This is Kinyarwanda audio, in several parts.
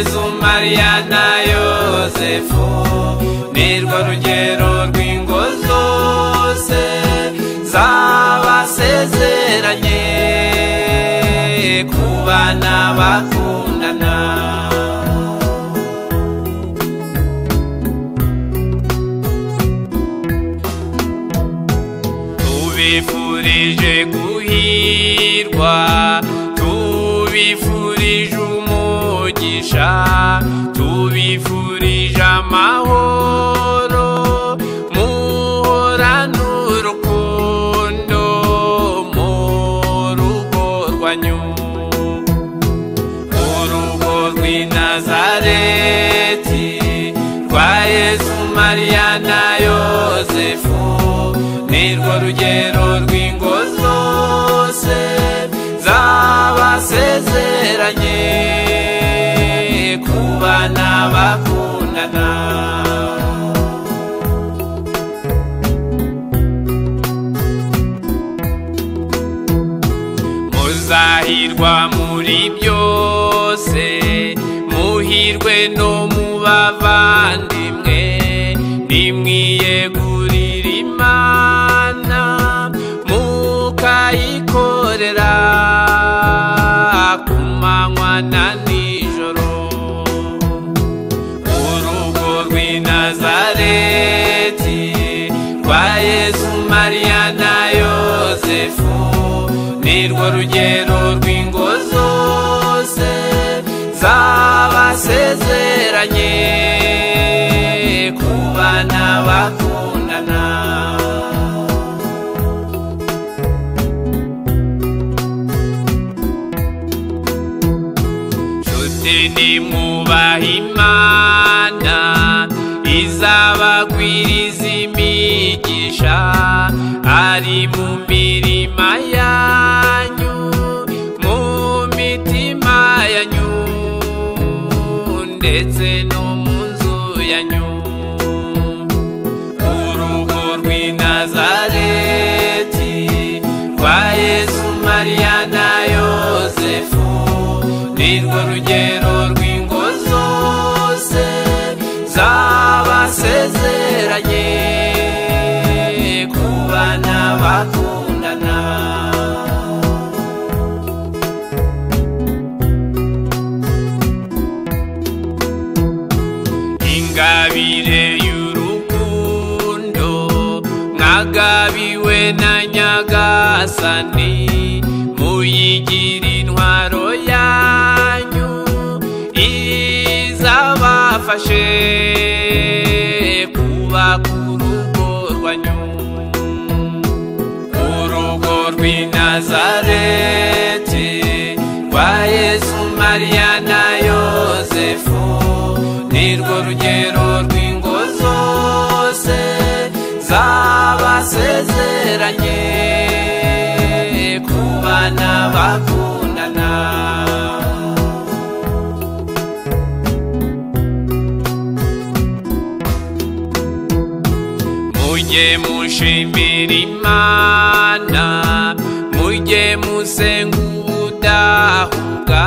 Yezu Mariya na Yosefu nirwo rugero rw'ingo zose zabasezeranye kubana bakundana. Tubifurije guhirwa, tubifurije umugisha, tubifurije amahoro, muhorane urukundo mu rugo rwanyu. Urugo rw'i Nazareti rwa Yezu Mariya na Yosefu nirwo rugero rw'ingo zose zabasezeranye kubana bakundana. Muzahirwa muri byose, muhirwe no mu bavandimwe, nimwiyegurire Imana mukayikorera ku manywa na nijoro. Urugo rw'i Nazareti rwa Yezu Mariya na Yosefu nirwo rugero rw'ingo zose zabasezeranye kubana bakundana. Nshuti nimwubahe Imana izabagwiriza imigisha ari mu mirima yanyu, mu mitima yanyu ndetse no mu nzu yanyu. Urugo rw'i Nazareti rwa Yezu Mariya na Yosefu nirwo rugero rw'ingo zose zabasezeranye kubana bakundana. Ingabire y'urukundo mwagabiwe na Nyagasani, muyigire intwaro yanyu izabafashe kubaka urugo rwanyu. Urugo rw'i Nazareti rwa Yezu Mariya na Yosefu nirwo rugero rw'ingo zose zabasezeranye kubana bakundana. Mujye mushimira Imana, mujye musenga ubudahuga,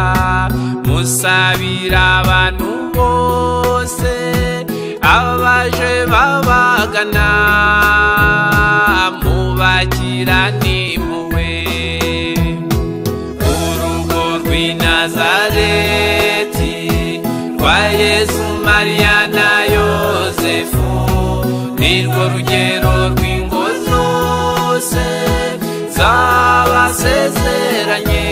musabira abantu bose abaje babagana, mubagirane impuhwe. Urugo rw'i Nazareti rwa Yezu Mariya na Yosefu nirwo rugero rw'ingo zose zabasezeranye